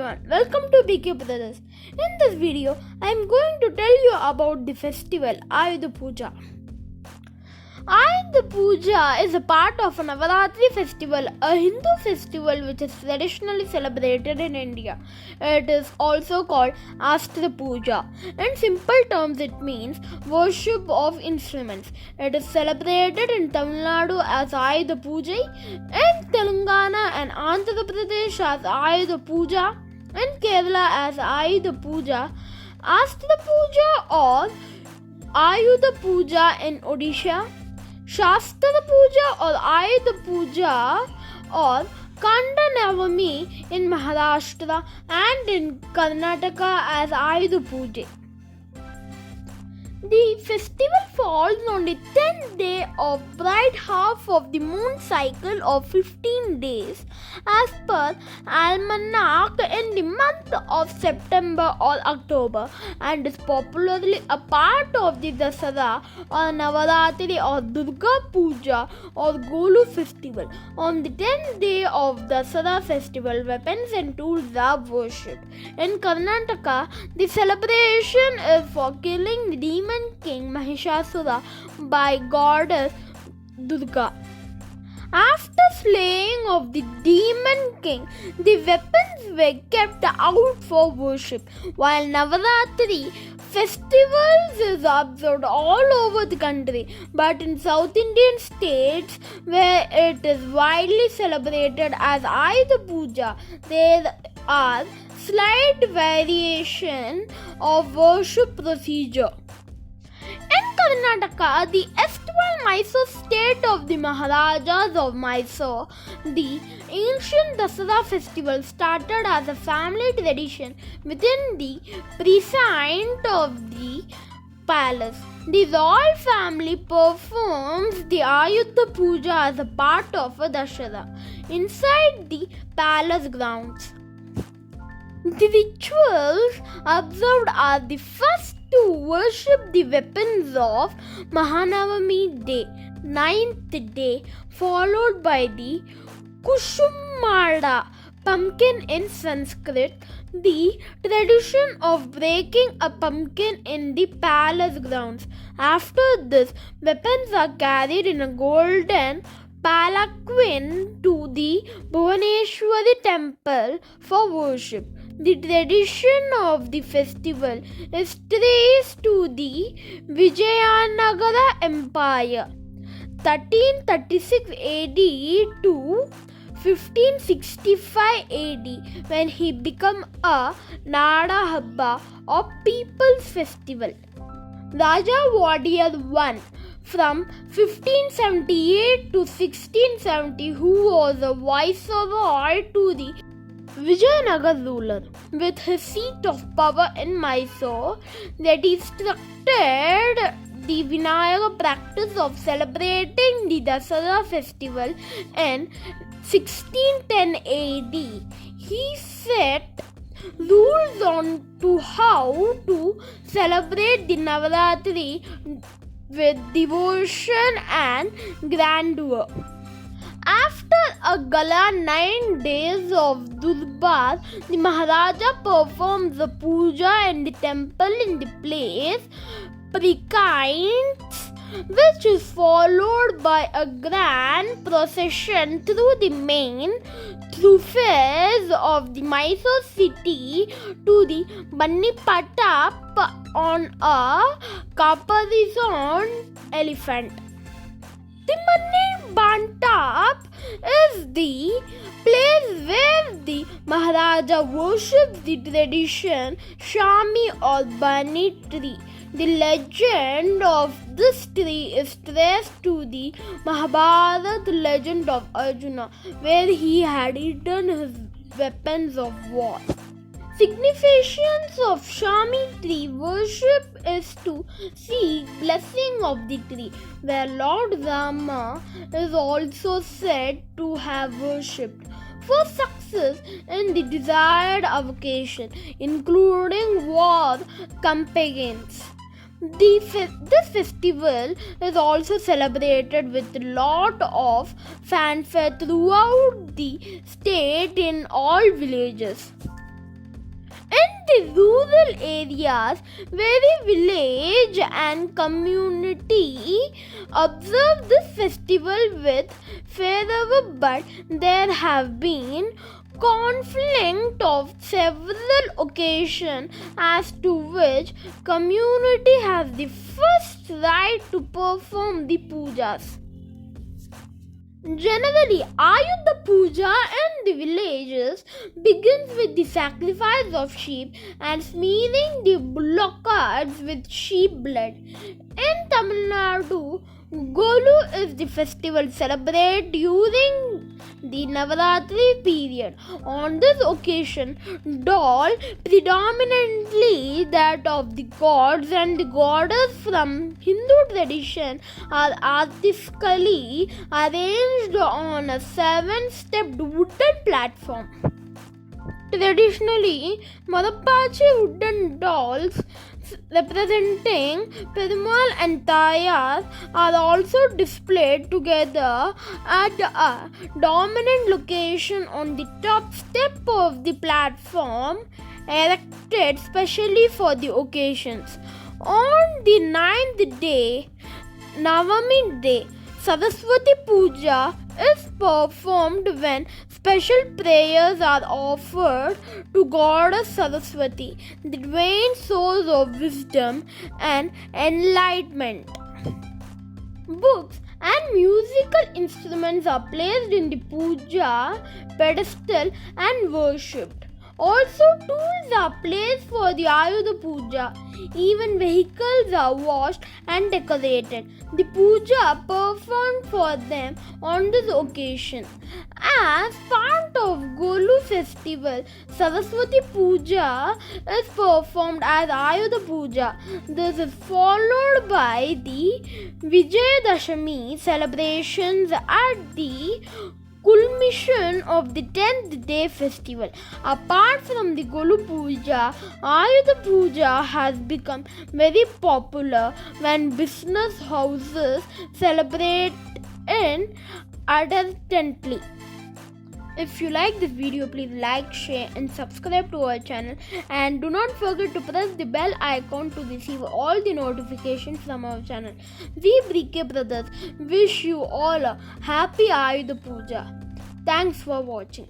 everyone, welcome to BK Brothers. In this video, I am going to tell you about the festival Ayudha Puja. Ayudha Puja is a part of a Navaratri festival, a Hindu festival which is traditionally celebrated in India. It is also called Astra Puja. In simple terms, it means worship of instruments. It is celebrated in Tamil Nadu as Ayudha Puja, in Telangana and Andhra Pradesh as Ayudha Puja, in Kerala as Ayudha Puja, Astra Puja or Ayudha Puja in Odisha, Shastra Puja or Ayudha Puja or Kanda Navami in Maharashtra and in Karnataka as Ayudha Puja. The festival falls on the 10th day of bright half of the moon cycle of 15 days as per almanac in the month of September or October and is popularly a part of the Dasara or Navaratri or Durga Puja or Golu festival. On the 10th day of Dasara festival, weapons and tools are worshipped. In Karnataka, the celebration is for killing the demon king Mahishasura by goddess Durga. After slaying of the demon king, the weapons were kept out for worship, while Navaratri festivals is observed all over the country, but in South Indian states where it is widely celebrated as Ayudha Puja, there are slight variation of worship procedure. In Karnataka, the erstwhile Mysore state of the Maharajas of Mysore, the ancient Dasara festival started as a family tradition within the precinct of the palace. The royal family performs the Ayudha Puja as a part of a Dashara inside the palace grounds. The rituals observed are the first to worship the weapons of Mahanavami day, 9th day, followed by the Kusumada, pumpkin in Sanskrit, the tradition of breaking a pumpkin in the palace grounds. After this, weapons are carried in a golden palanquin to the Bhuvaneshwari temple for worship. The tradition of the festival is traced to the Vijayanagara Empire, 1336 AD to 1565 AD, when he became a Nada Habba or People's Festival. Raja Wadiyar I from 1578 to 1670, who was a viceroy to the Vijayanagar ruler, with his seat of power in Mysore, that he structured the Vinayaka practice of celebrating the Dasara festival in 1610 AD. He set rules on to how to celebrate the Navaratri with devotion and grandeur. After a gala 9 days of Durbar, the Maharaja performs the puja in the temple in the place precincts, which is followed by a grand procession through the main thoroughfares of the Mysore city to the Bannipatap on a caparisoned elephant. The Manni Bantap is the place where the Maharaja worships the tradition Shami or Bani tree. The legend of this tree is traced to the Mahabharata legend of Arjuna, where he had eaten his weapons of war. Significance of Shami tree worship is to seek blessing of the tree, where Lord Rama is also said to have worshipped for success in the desired avocation, including war campaigns. This festival is also celebrated with a lot of fanfare throughout the state in all villages. In the rural areas where the village and community observe this festival with fervor, but there have been conflict of several occasions as to which community has the first right to perform the pujas. Generally, Ayudha Puja in the villages begins with the sacrifice of sheep and smearing the bullock carts with sheep blood. In Tamil Nadu, Golu is the festival celebrated during the Navaratri period. On this occasion, doll, predominantly that of the gods and the goddess from Hindu tradition, are artistically arranged on a 7-stepped wooden platform. Traditionally, Madapachi wooden dolls representing Perumal and Tayar are also displayed together at a dominant location on the top step of the platform, erected specially for the occasions. On the 9th day, Navami day, Saraswati Puja is performed when special prayers are offered to Goddess Saraswati, the divine source of wisdom and enlightenment. Books and musical instruments are placed in the puja pedestal and worshipped. Also, tools are placed for the Ayudha Puja. Even vehicles are washed and decorated. The puja performed for them on this occasion. As part of Golu festival, Saraswati Puja is performed as Ayudha Puja. This is followed by the Vijayadashami celebrations at the culmination of the 10th day festival. Apart from the Golu Puja, Ayudha Puja has become very popular when business houses celebrate it ardently. If you like this video, please like, share and subscribe to our channel, and do not forget to press the bell icon to receive all the notifications from our channel. We BK Brothers wish you all a happy Ayudha Puja. Thanks for watching.